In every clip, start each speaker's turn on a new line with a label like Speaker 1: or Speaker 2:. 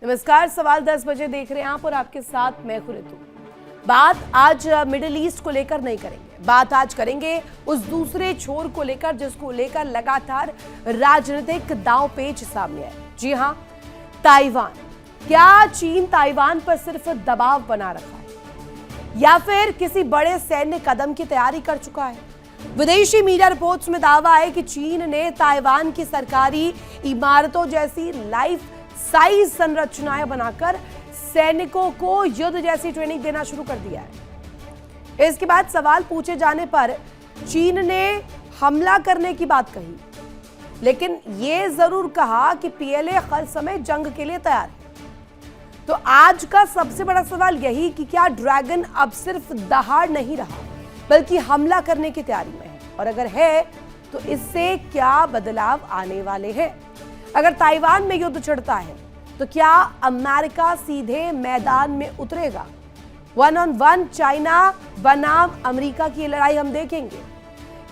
Speaker 1: नमस्कार, सवाल 10 बजे देख रहे हैं आप और आपके साथ मैं हूं ऋतु। बात आज मिडिल ईस्ट को लेकर नहीं करेंगे, बात आज करेंगे उस दूसरे छोर को लेकर जिसको लेकर लगातार राजनीतिक दांवपेच सामने आए। जी हां, ताइवान। क्या चीन ताइवान पर सिर्फ दबाव बना रखा है या फिर किसी बड़े सैन्य कदम की तैयारी कर चुका है? विदेशी मीडिया रिपोर्ट्स में दावा है कि चीन ने ताइवान की सरकारी इमारतों जैसी लाइफ साइज संरचनाएं बनाकर सैनिकों को युद्ध जैसी ट्रेनिंग देना शुरू कर दिया है। इसके बाद सवाल पूछे जाने पर चीन ने हमला करने की बात कही, लेकिन यह जरूर कहा कि पीएलए हर समय जंग के लिए तैयार है। तो आज का सबसे बड़ा सवाल यही कि क्या ड्रैगन अब सिर्फ दहाड़ नहीं रहा बल्कि हमला करने की तैयारी में है, और अगर है तो इससे क्या बदलाव आने वाले हैं? अगर ताइवान में युद्ध छिड़ता है तो क्या अमेरिका सीधे मैदान में उतरेगा? 1-on-1 चाइना बनाम अमेरिका की लड़ाई हम देखेंगे।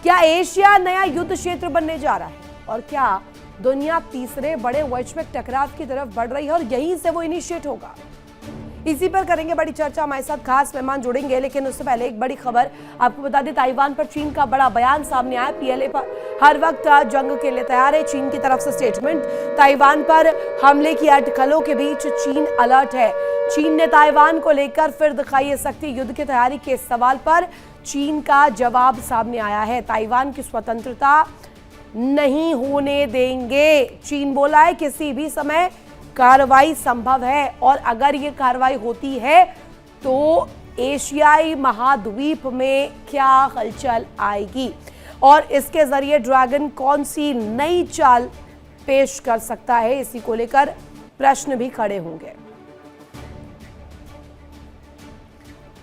Speaker 1: क्या एशिया नया युद्ध क्षेत्र बनने जा रहा है और क्या दुनिया तीसरे बड़े वैश्विक टकराव की तरफ बढ़ रही है और यहीं से वो इनिशिएट होगा? इसी पर करेंगे बड़ी चर्चा। हमारे साथ खास मेहमान जुड़ेंगे, लेकिन उससे पहले एक बड़ी खबर आपको बता दें। ताइवान पर चीन का बड़ा बयान सामने आया। पीएलए पर हर वक्त जंग के लिए तैयार है, चीन की तरफ से स्टेटमेंट। ताइवान पर हमले की अटकलों के बीच चीन अलर्ट है। चीन ने ताइवान को लेकर फिर दिखाई है सख्ती। युद्ध की तैयारी के सवाल पर चीन का जवाब सामने आया है। ताइवान की स्वतंत्रता नहीं होने देंगे, चीन बोला है। किसी भी समय कार्रवाई संभव है और अगर ये कार्रवाई होती है तो एशियाई महाद्वीप में क्या हलचल आएगी और इसके जरिए ड्रैगन कौन सी नई चाल पेश कर सकता है, इसी को लेकर प्रश्न भी खड़े होंगे।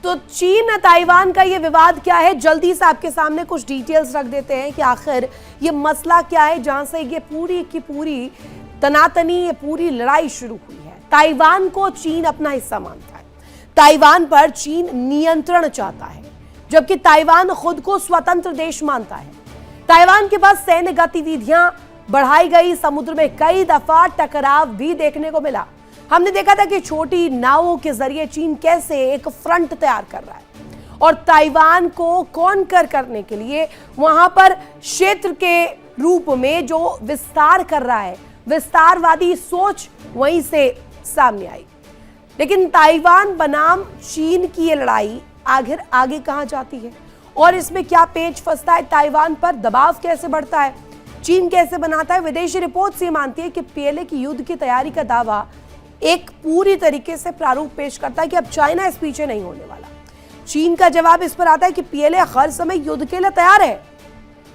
Speaker 1: तो चीन ताइवान का ये विवाद क्या है, जल्दी से आपके सामने कुछ डिटेल्स रख देते हैं कि आखिर ये मसला क्या है जहां से ये पूरी की पूरी तनातनी, ये पूरी लड़ाई शुरू हुई है। ताइवान को चीन अपना हिस्सा मानता है, ताइवान पर चीन नियंत्रण चाहता है, जबकि ताइवान खुद को स्वतंत्र देश मानता है। ताइवान के पास सैन्य गतिविधियां बढ़ाई गई, समुद्र में कई दफा टकराव भी देखने को मिला। हमने देखा था कि छोटी नावों के जरिए चीन कैसे एक फ्रंट तैयार कर रहा है और ताइवान को कॉन्कर करने के लिए वहां पर क्षेत्र के रूप में जो विस्तार कर रहा है, विस्तारवादी सोच वहीं से सामने आई। लेकिन ताइवान बनाम चीन की ये लड़ाई आखिर आगे कहां जाती है और इसमें क्या पेच फंसता है? ताइवान पर दबाव कैसे बढ़ता है, चीन कैसे बनाता है? विदेशी रिपोर्ट्स ये मानती है कि पीएलए की युद्ध की तैयारी का दावा एक पूरी तरीके से प्रारूप पेश करता है कि अब चाइना इस पीछे नहीं होने वाला। चीन का जवाब इस पर आता है कि पीएलए हर समय युद्ध के लिए तैयार है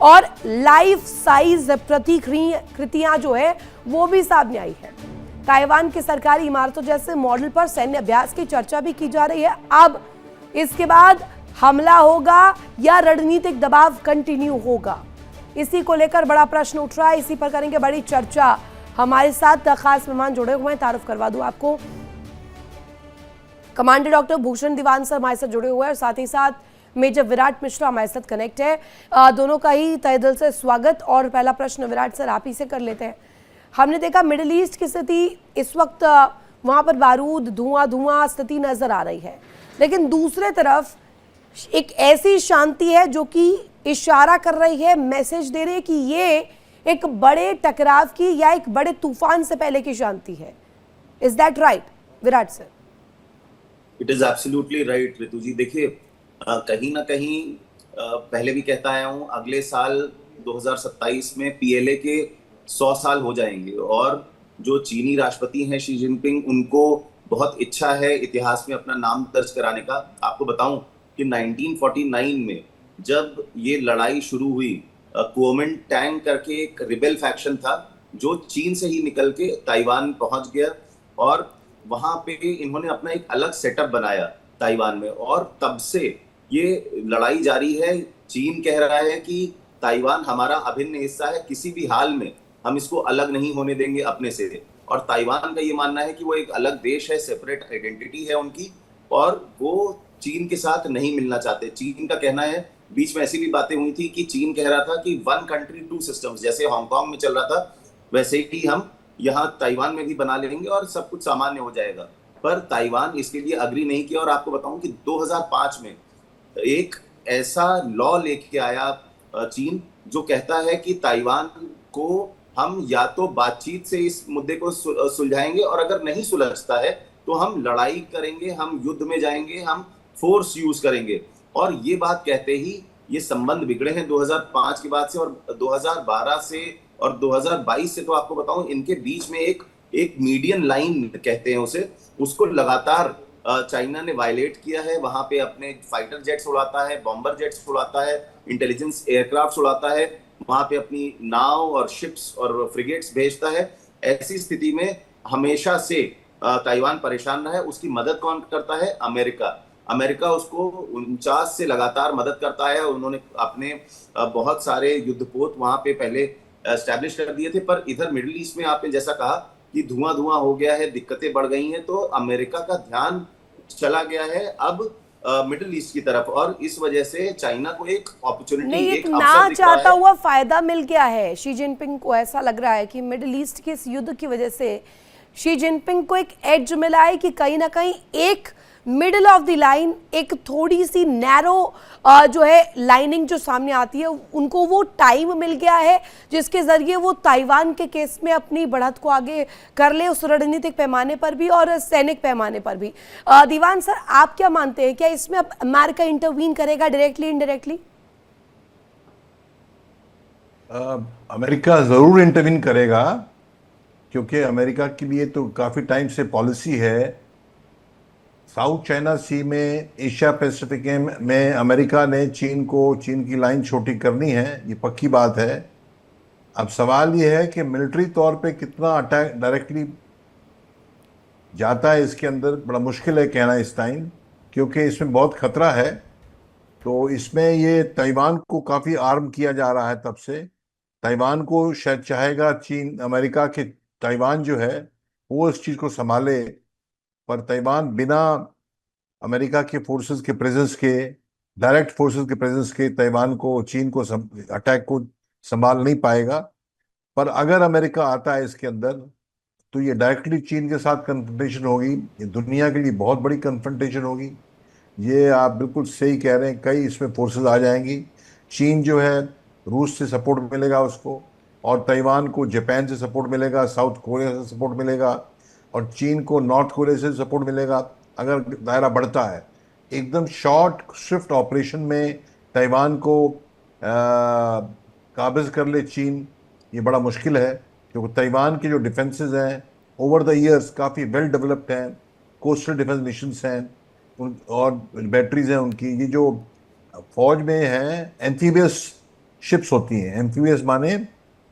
Speaker 1: और लाइफ साइज प्रतिकृतियां जो है वो भी सामने आई है। ताइवान की सरकारी इमारतों जैसे मॉडल पर सैन्य अभ्यास की चर्चा भी की जा रही है। अब इसके बाद हमला होगा या रणनीतिक दबाव कंटिन्यू होगा, इसी को लेकर बड़ा प्रश्न उठ रहा है। इसी पर करेंगे बड़ी चर्चा। हमारे साथ खास मेहमान जुड़े हुए हैं, तारुफ करवा दूं आपको। कमांडर डॉक्टर भूषण दीवान सर हमारे साथ जुड़े हुए हैं और साथ ही साथ मेजर विराट मिश्रा हमारे साथ कनेक्ट है। दोनों का ही तहे दिल से स्वागत। और पहला प्रश्न विराट सर आप ही से कर लेते हैं। हमने देखा मिडिल ईस्ट की स्थिति इस वक्त वहां पर बारूद धुआं स्थिति नजर आ रही है, लेकिन दूसरे तरफ एक ऐसी शांति है जो कि इशारा कर रही है, मैसेज दे रही है कि ये एक बड़े टकराव की या एक बड़े तूफान से पहले की शांति है। Is that right Virat sir?
Speaker 2: It is absolutely right Ritu ji. देखिए, कहीं ना कहीं पहले भी कहता आया हूं, अगले साल 2027 में पीएलए के 100 साल हो जाएंगे और जो चीनी राष्ट्रपति हैं शी जिनपिंग, उनको बहुत इच्छा है इतिहास में अपना नाम दर्ज कराने का। आपको बताऊं कि 1949 में जब ये लड़ाई शुरू हुई, कुओमिंटांग करके एक रिबेल फैक्शन था जो चीन से ही निकल के ताइवान पहुंच गया और वहां पे इन्होंने अपना एक अलग सेटअप बनाया ताइवान में, और तब से ये लड़ाई जारी है। चीन कह रहा है कि ताइवान हमारा अभिन्न हिस्सा है, किसी भी हाल में हम इसको अलग नहीं होने देंगे अपने से। और ताइवान का ये मानना है कि वो एक अलग देश है, सेपरेट आइडेंटिटी है उनकी, और वो चीन के साथ नहीं मिलना चाहते। चीन का कहना है, बीच में ऐसी भी बातें हुई थी कि चीन कह रहा था कि 1 कंट्री 2 सिस्टम्स, जैसे हांगकांग में चल रहा था वैसे ही हम यहाँ ताइवान में भी बना लेंगे और सब कुछ सामान्य हो जाएगा। पर ताइवान इसके लिए अग्री नहीं किया। और आपको बताऊं कि 2005 में एक ऐसा लॉ लेके आया चीन, जो कहता है कि ताइवान को हम या तो बातचीत से इस मुद्दे को सुलझाएंगे, और अगर नहीं सुलझता है तो हम लड़ाई करेंगे, हम युद्ध में जाएंगे, हम फोर्स यूज करेंगे। और ये बात कहते ही ये संबंध बिगड़े हैं 2005 के बाद से, और 2012 से और 2022 से तो आपको बताऊं इनके बीच में एक एक मीडियन लाइन कहते हैं उसे, उसको लगातार चाइना ने वायलेट किया है। वहां पे अपने फाइटर जेट्स उड़ाता है, बॉम्बर जेट्स उड़ाता है, इंटेलिजेंस एयरक्राफ्ट उड़ाता है, वहां पे अपनी नाव और शिप्स और फ्रिगेट्स भेजता है। ऐसी स्थिति में हमेशा से ताइवान परेशान रहा है। उसकी मदद कौन करता है? अमेरिका। अमेरिका उसको 49 से लगातार मदद करता है। उन्होंने अपने बहुत सारे युद्धपोत वहां पे पहले एस्टैब्लिश कर दिए थे। पर इधर मिडिल ईस्ट में आपने जैसा कहा कि धुआं धुआं हो गया है, दिक्कतें बढ़ गई हैं, तो अमेरिका का ध्यान चला गया है अब मिडिल ईस्ट की तरफ, और इस वजह से चाइना को एक अपॉर्चुनिटी,
Speaker 1: नहीं,
Speaker 2: एक
Speaker 1: एक
Speaker 2: अवसर
Speaker 1: ना
Speaker 2: दिख रहा
Speaker 1: चाहता
Speaker 2: है।
Speaker 1: हुआ फायदा मिल गया है शी जिनपिंग को। ऐसा लग रहा है कि मिडिल ईस्ट के इस युद्ध की वजह से शी जिनपिंग को एक एज मिला है कि कहीं ना कहीं एक मिडिल ऑफ द लाइन, एक थोड़ी सी नैरो जो है लाइनिंग जो सामने आती है, उनको वो टाइम मिल गया है जिसके जरिए वो ताइवान के केस में अपनी बढ़त को आगे कर ले, उस रणनीतिक पैमाने पर भी और सैनिक पैमाने पर भी। दीवान सर, आप क्या मानते हैं, क्या इसमें अब अमेरिका इंटरवीन करेगा डायरेक्टली इनडायरेक्टली?
Speaker 3: अमेरिका ज़रूर इंटरवीन करेगा, क्योंकि अमेरिका के लिए तो काफ़ी टाइम से पॉलिसी है साउथ चाइना सी में, एशिया पैसिफिक में अमेरिका ने चीन की लाइन छोटी करनी है, ये पक्की बात है। अब सवाल ये है कि मिलिट्री तौर पे कितना अटैक डायरेक्टली जाता है इसके अंदर, बड़ा मुश्किल है कहना इस टाइम, क्योंकि इसमें बहुत खतरा है। तो इसमें ये ताइवान को काफ़ी आर्म किया जा रहा है तब से। ताइवान को शायद चाहेगा चीन, अमेरिका के ताइवान जो है वो इस चीज़ को संभाले, पर ताइवान बिना अमेरिका के फोर्सेस के प्रेजेंस के, डायरेक्ट फोर्सेस के प्रेजेंस के, ताइवान को, चीन को अटैक को संभाल नहीं पाएगा। पर अगर अमेरिका आता है इसके अंदर तो ये डायरेक्टली चीन के साथ कन्फ्रंटेशन होगी, ये दुनिया के लिए बहुत बड़ी कन्फ्रंटेशन होगी। ये आप बिल्कुल सही कह रहे हैं, कई इसमें फोर्सेस आ जाएंगी। चीन जो है रूस से सपोर्ट मिलेगा उसको, और ताइवान को जापान से सपोर्ट मिलेगा, साउथ कोरिया से सपोर्ट मिलेगा, और चीन को नॉर्थ कोरिया से सपोर्ट मिलेगा अगर दायरा बढ़ता है। एकदम शॉर्ट स्विफ्ट ऑपरेशन में ताइवान को काबिज कर ले चीन, ये बड़ा मुश्किल है, क्योंकि ताइवान के जो डिफेंसेस हैं ओवर द ईयर्स काफ़ी वेल डेवलप्ड हैं, कोस्टल डिफेंस मिशंस हैं और बैटरीज हैं उनकी। ये जो फौज में हैं एम्फीबियस शिप्स होती हैं, एम्फीबियस माने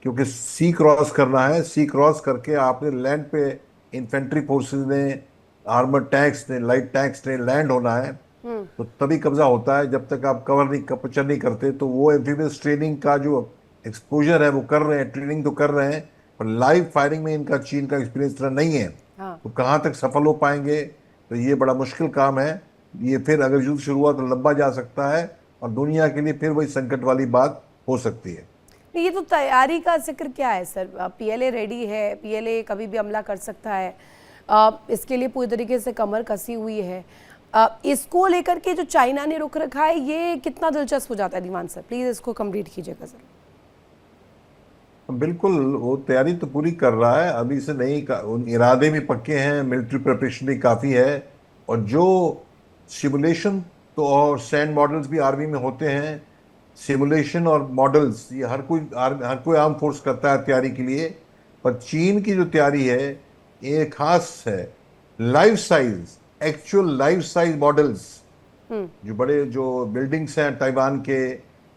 Speaker 3: क्योंकि सी क्रॉस करना है, सी क्रॉस करके आपने लैंड पे इन्फेंट्री फोर्सेस ने, आर्मर टैंक्स ने, लाइट टैंक्स ने लैंड होना है, तो तभी कब्जा होता है। जब तक आप कवर नहीं, कैप्चर नहीं करते, तो वो एम्फीबियस ट्रेनिंग का जो एक्सपोजर है वो कर रहे हैं, ट्रेनिंग तो कर रहे हैं, पर लाइव फायरिंग में इनका चीन का एक्सपीरियंस इतना नहीं है। तो कहाँ तक सफल हो पाएंगे, तो ये बड़ा मुश्किल काम है। ये फिर अगर युद्ध शुरू हुआ तो लंबा जा सकता है, और दुनिया के लिए फिर वही संकट वाली बात हो सकती है।
Speaker 1: ये तो तैयारी का जिक्र क्या है सर? पीएलए रेडी है, पीएलए कभी भी हमला कर सकता है, इसके लिए पूरी तरीके से कमर कसी हुई है। इसको लेकर के जो चाइना ने रुख रखा है, ये कितना दिलचस्प हो जाता है? दीवान सर प्लीज इसको कंप्लीट कीजिएगा सर।
Speaker 3: बिल्कुल, वो तैयारी तो पूरी कर रहा है, अभी से नहीं, उन इरादे भी पक्के हैं, मिलिट्री प्रिपरेशन भी काफ़ी है, और जो सिमुलेशन तो और सैंड मॉडल्स भी आर्मी में होते हैं। सिमुलेशन और मॉडल्स ये हर कोई आर्म फोर्स करता है तैयारी के लिए, पर चीन की जो तैयारी है ये खास है। Life size, actual life size models, जो बड़े जो बिल्डिंग्स हैं ताइवान के,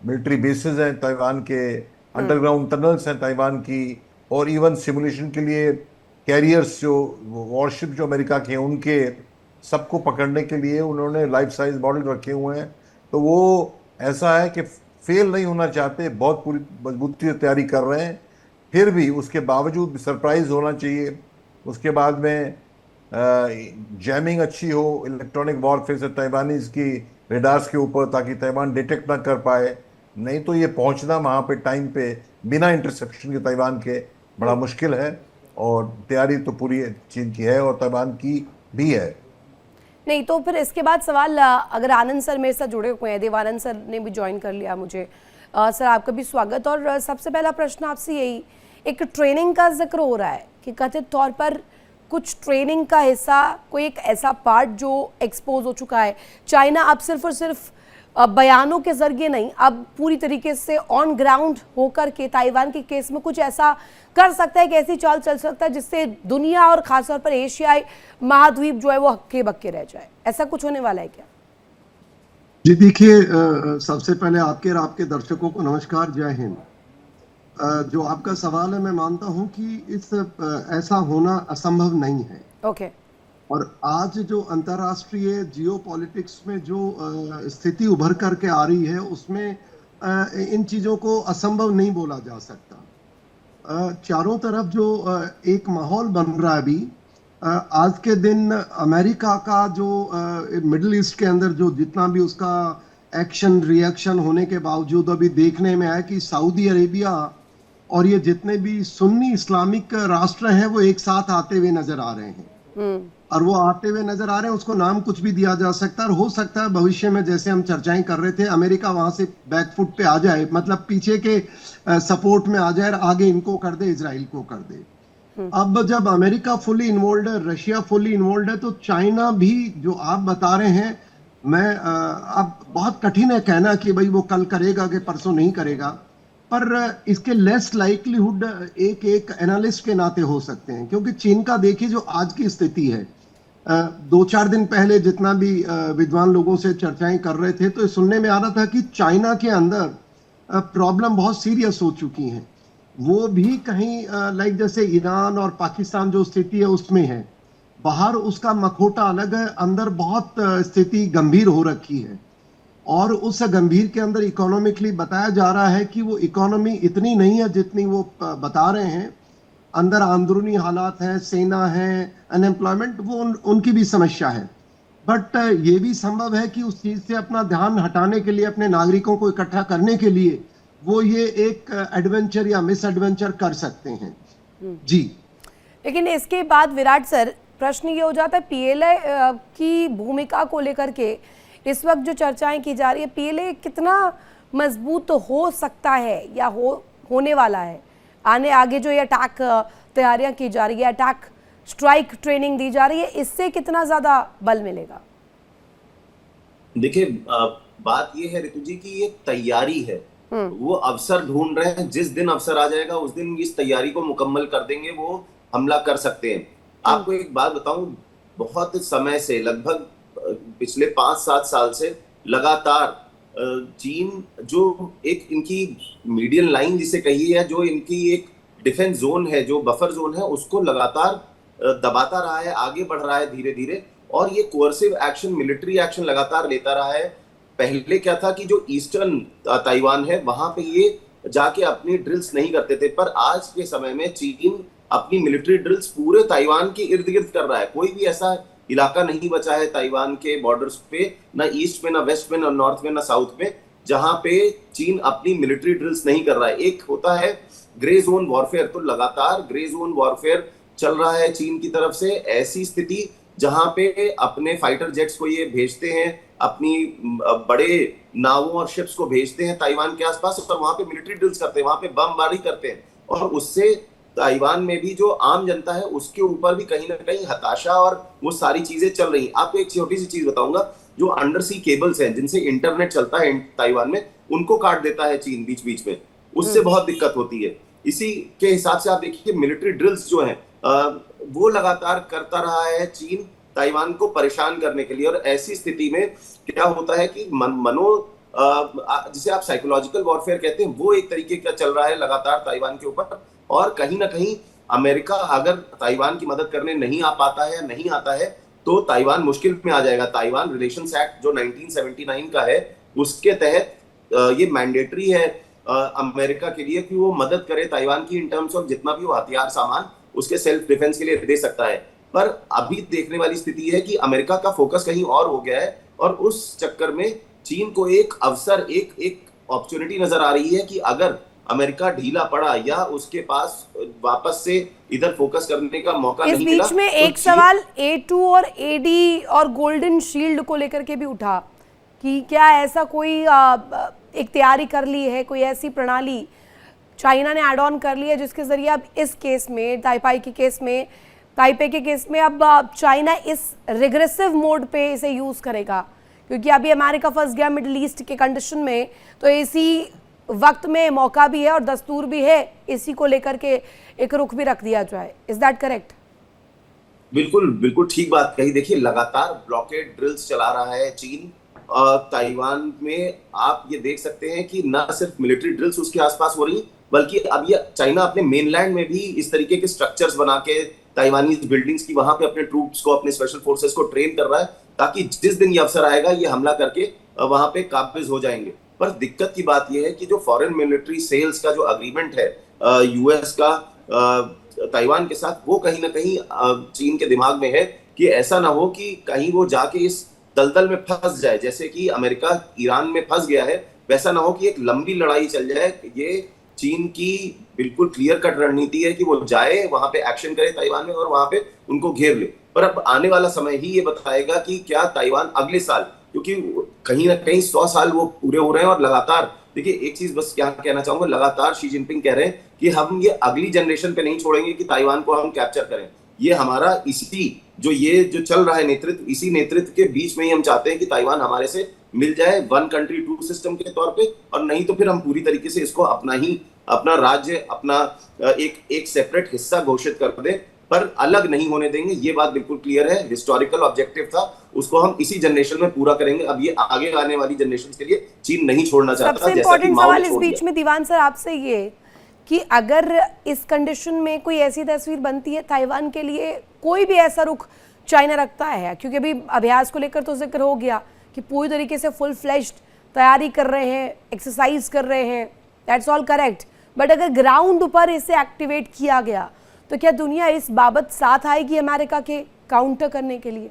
Speaker 3: मिलिट्री बेसिस हैं ताइवान के, अंडरग्राउंड टनल्स हैं ताइवान की, और इवन सिमुलेशन के लिए कैरियर्स, जो वॉरशिप जो अमेरिका के हैं उनके, सबको पकड़ने के लिए उन्होंने लाइफ साइज मॉडल रखे हुए हैं। तो वो ऐसा है कि फेल नहीं होना चाहते, बहुत पूरी मजबूती से तैयारी कर रहे हैं। फिर भी उसके बावजूद भी सरप्राइज होना चाहिए। उसके बाद में जैमिंग अच्छी हो, इलेक्ट्रॉनिक वॉरफेयर से ताइवानीज की रेडार्स के ऊपर, ताकि ताइवान डिटेक्ट ना कर पाए। नहीं तो ये पहुंचना वहाँ पे टाइम पे बिना इंटरसेप्शन के ताइवान के बड़ा मुश्किल है। और तैयारी तो पूरी चीन की है और ताइवान की भी है।
Speaker 1: नहीं तो फिर इसके बाद सवाल, अगर आनंद सर मेरे साथ जुड़े हुए हैं, देवानंद सर ने भी ज्वाइन कर लिया मुझे। सर आपका भी स्वागत। और सबसे पहला प्रश्न आपसे यही, एक ट्रेनिंग का जिक्र हो रहा है कि कथित तौर पर कुछ ट्रेनिंग का हिस्सा, कोई एक ऐसा पार्ट जो एक्सपोज हो चुका है। चाइना अब सिर्फ और सिर्फ बयानों के जरिए नहीं, अब पूरी तरीके से ऑन ग्राउंड होकर के ताइवान के केस में कुछ ऐसा कर सकता है कि ऐसी चाल चल सकता है जिससे दुनिया और खासतौर पर एशियाई महाद्वीप जो है वो हक्के बक्के रह जाए। ऐसा कुछ होने वाला है क्या?
Speaker 4: जी देखिए, सबसे पहले आपके और आपके दर्शकों को नमस्कार, जय हिंद। जो आपका सवाल है, मैं मानता हूं कि ऐसा होना असंभव नहीं है।
Speaker 1: ओके।
Speaker 4: और आज जो अंतर्राष्ट्रीय जियोपॉलिटिक्स में जो स्थिति उभर करके आ रही है, उसमें इन चीजों को असंभव नहीं बोला जा सकता। चारों तरफ जो एक माहौल बन रहा है अभी, आज के दिन अमेरिका का जो मिडिल ईस्ट के अंदर जो जितना भी उसका एक्शन रिएक्शन होने के बावजूद अभी देखने में आया कि सऊदी अरेबिया और ये जितने भी सुन्नी इस्लामिक राष्ट्र हैं वो एक साथ आते हुए नजर आ रहे हैं। और वो आते हुए नजर आ रहे हैं, उसको नाम कुछ भी दिया जा सकता है। और हो सकता है भविष्य में, जैसे हम चर्चाएं कर रहे थे, अमेरिका वहां से बैकफुट पे आ जाए, मतलब पीछे के सपोर्ट में आ जाए और आगे इनको कर दे, इजराइल को कर दे। अब जब अमेरिका फुली इन्वॉल्व है, रशिया फुली इन्वॉल्व है, तो चाइना भी, जो आप बता रहे हैं, मैं अब बहुत कठिन है कहना कि भाई वो कल करेगा कि परसों नहीं करेगा, पर इसके लेस लाइक्लीहुड एक एनालिस्ट के नाते हो सकते हैं। क्योंकि चीन का देखिए जो आज की स्थिति है, 2-4 दिन पहले जितना भी विद्वान लोगों से चर्चाएं कर रहे थे, तो ये सुनने में आ रहा था कि चाइना के अंदर प्रॉब्लम बहुत सीरियस हो चुकी है। वो भी कहीं लाइक जैसे ईरान और पाकिस्तान जो स्थिति है उसमें है, बाहर उसका मखोटा अलग है, अंदर बहुत स्थिति गंभीर हो रखी है। और उस गंभीर के अंदर इकोनॉमिकली बताया जा रहा है कि वो इकोनॉमी इतनी नहीं है जितनी वो बता रहे हैं। अंदर अंदरूनी हालात हैं, सेना है, अनएम्प्लॉयमेंट, वो उनकी भी समस्या है। बट ये भी संभव है कि उस चीज से अपना ध्यान हटाने के लिए, अपने नागरिकों को इकट्ठा करने के लिए वो ये एक एडवेंचर या मिस एडवेंचर कर सकते हैं। जी।
Speaker 1: लेकिन इसके बाद विराट सर, प्रश्न ये हो जाता है पीएलए की भूमिका को लेकर के इस वक्त जो चर्चाएं की जा रही है, पीएलए कितना मजबूत हो सकता है या होने वाला है? आगे जो ये अटैक तैयारियां की जा रही है, अटैक स्ट्राइक ट्रेनिंग दी जा रही है, इससे कितना ज्यादा बल मिलेगा?
Speaker 2: देखिए, बात ये है ऋतु जी की ये तैयारी है, वो अवसर ढूंढ रहे हैं। जिस दिन अवसर आ जाएगा उस दिन इस तैयारी को मुकम्मल कर देंगे, वो हमला कर सकते हैं। आपको एक बात बताऊं, बहुत समय से, लगभग पिछले 5-7 साल से लगातार चीन जो एक इनकी मीडियन लाइन जिसे कहिए, या जो इनकी एक डिफेंस जोन है, जो बफर जोन है, उसको लगातार दबाता रहा है, आगे बढ़ रहा है धीरे धीरे। और ये कोर्सिव एक्शन, मिलिट्री एक्शन लगातार लेता रहा है। पहले क्या था कि जो ईस्टर्न ताइवान है वहां पे ये जाके अपनी ड्रिल्स नहीं करते थे, पर आज के समय में चीन अपनी मिलिट्री ड्रिल्स पूरे ताइवान के इर्द गिर्द कर रहा है। कोई भी ऐसा इलाका नहीं बचा है ताइवान के बॉर्डर्स पे, ना ईस्ट में, ना वेस्ट में, ना नॉर्थ में, ना साउथ में, जहां पे चीन अपनी मिलिट्री ड्रिल्स नहीं कर रहा है। एक होता है ग्रे जोन वॉरफेयर, तो लगातार ग्रे जोन वॉरफेयर चल रहा है चीन की तरफ से। ऐसी स्थिति जहां पे अपने फाइटर जेट्स को ये भेजते हैं, अपनी बड़े नावों और शिप्स को भेजते हैं ताइवान के आसपास, और वहां पे मिलिट्री ड्रिल्स करते हैं, वहां पे बमबारी करते हैं। और उससे ताइवान में भी जो आम जनता है उसके ऊपर भी कहीं ना कहीं हताशा और वो सारी चीजें चल रही हैं। आपको एक छोटी सी चीज बताऊंगा, जो अंडर सी केबल्स हैं जिनसे इंटरनेट चलता है ताइवान में, उनको काट देता है चीन बीच बीच में, उससे बहुत दिक्कत होती है। इसी के हिसाब से आप देखिए मिलिट्री ड्रिल्स जो हैं वो लगातार करता रहा है चीन ताइवान को परेशान करने के लिए। और ऐसी स्थिति में क्या होता है कि जिसे आप साइकोलॉजिकल वॉरफेयर कहते हैं, वो एक तरीके का चल रहा है लगातार ताइवान के ऊपर। और कहीं ना कहीं अमेरिका अगर ताइवान की मदद करने नहीं आ पाता है या नहीं आता है, तो ताइवान मुश्किल में आ जाएगा। ताइवान रिलेशंस एक्ट जो 1979 का है, उसके तहत ये मैंडेटरी है अमेरिका के लिए कि वो मदद करे ताइवान की, इन टर्म्स ऑफ जितना भी वो हथियार सामान उसके सेल्फ डिफेंस के लिए दे सकता है। पर अभी देखने वाली स्थिति है कि अमेरिका का फोकस कहीं और हो गया है, और उस चक्कर में चीन को एक अवसर, एक अपॉर्चुनिटी नजर आ रही है कि अगर अमेरिका ढीला पड़ा या उसके पास वापस से इधर फोकस करने का मौका
Speaker 1: इस
Speaker 2: नहीं मिला।
Speaker 1: बीच में
Speaker 2: तो
Speaker 1: एक सवाल A2 और AD और गोल्डन शील्ड को लेकर के भी उठा कि क्या ऐसा कोई एक तैयारी कर ली है, कोई ऐसी प्रणाली चाइना ने ऐड ऑन कर ली है जिसके जरिए अब इस केस में ताइपे के केस में अब चाइना इस रिग्रेसिव मोड पे इसे यूज करेगा, क्योंकि अभी अमेरिका फंस गया मिडिल ईस्ट के कंडीशन में, तो इसी वक्त में मौका भी है और दस्तूर भी है इसी को लेकर के एक रुख भी रख दिया जाए। Is that correct?
Speaker 2: बिल्कुल बिल्कुल ठीक बात कही। देखिए लगातार ब्लॉकेड ड्रिल्स चला रहा है चीन ताइवान में। आप ये देख सकते हैं कि न सिर्फ मिलिट्री ड्रिल्स उसके आसपास हो रही, बल्कि अब ये चाइना अपने मेनलैंड में भी इस तरीके के स्ट्रक्चर्स बना के ताइवानीज बिल्डिंग्स की वहां पे अपने ट्रूप्स को, अपने स्पेशल फोर्सेस को ट्रेन कर रहा है, ताकि जिस दिन ये अवसर आएगा ये हमला करके वहां पे काबिज हो जाएंगे। पर दिक्कत की बात यह है कि जो फॉरेन मिलिट्री सेल्स का जो अग्रीमेंट है यूएस का ताइवान के साथ, वो कहीं ना कहीं चीन के दिमाग में है कि ऐसा ना हो कि कहीं वो जाके इस दलदल में फंस जाए, जैसे कि अमेरिका ईरान में फंस गया है, वैसा ना हो कि एक लंबी लड़ाई चल जाए। ये चीन की बिल्कुल क्लियर कट रणनीति है कि वो जाए वहां पे एक्शन करे ताइवान में और वहां पे उनको घेर ले। पर अब आने वाला समय ही ये बताएगा कि क्या ताइवान अगले साल, क्योंकि कहीं ना कहीं 100 साल वो पूरे हो रहे हैं और लगातार, देखिए एक चीज बस क्या कहना चाहूंगा, लगातार शी जिनपिंग कह रहे हैं कि हम ये अगली जनरेशन पे नहीं छोड़ेंगे कि ताइवान को हम कैप्चर करें। ये हमारा इसी जो चल रहा है नेतृत्व, इसी नेतृत्व के बीच में ही हम चाहते हैं कि ताइवान हमारे से मिल जाए वन कंट्री टू सिस्टम के तौर पे, और नहीं तो फिर हम पूरी तरीके से इसको अपना राज्य, अपना एक सेपरेट हिस्सा घोषित कर दें, पर अलग नहीं होने देंगे। ये बात बिल्कुल क्लियर है। हिस्टोरिकल ऑब्जेक्टिव था, उसको हम इसी जनरेशन में पूरा करेंगे। अब ये आगे आने वाली जनरेशन के लिए चीन नहीं छोड़ना चाहता।
Speaker 1: सबसे इम्पोर्टेंट सवाल इस बीच में दीवान सर आपसे ये कि अगर इस कंडीशन में कोई ऐसी तस्वीर बनती है ताइवान के लिए, कोई भी ऐसा रुख चाइना रखता है, क्योंकि अभी अभ्यास को लेकर तो जिक्र हो गया कि पूरी तरीके से फुल फ्लेश्ड तैयारी कर रहे हैं, एक्सरसाइज कर रहे हैं, दैट्स ऑल करेक्ट, बट अगर ग्राउंड पर इसे एक्टिवेट किया गया तो क्या दुनिया इस बाबत साथ आएगी अमेरिका के काउंटर करने के लिए?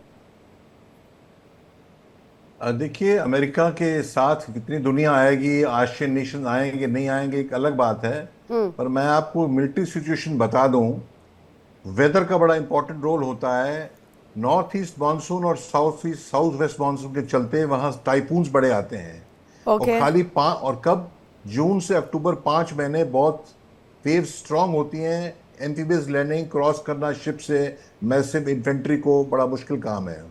Speaker 3: देखिए, अमेरिका के साथ कितनी दुनिया आएगी, एशियन नेशन आएंगे नहीं आएंगे एक अलग बात है, पर मैं आपको मिलिट्री सिचुएशन बता दूं, वेदर का बड़ा इंपॉर्टेंट रोल होता है। नॉर्थ ईस्ट मानसून और साउथ वेस्ट मानसून के चलते वहां टाइफून्स बड़े आते हैं।
Speaker 1: Okay.
Speaker 3: और खाली और कब जून से अक्टूबर 5 महीने बहुत वेव स्ट्रांग होती हैं। एम्फीबियस लैंडिंग क्रॉस करना शिप से मैसिव इन्फेंट्री को बड़ा मुश्किल काम है।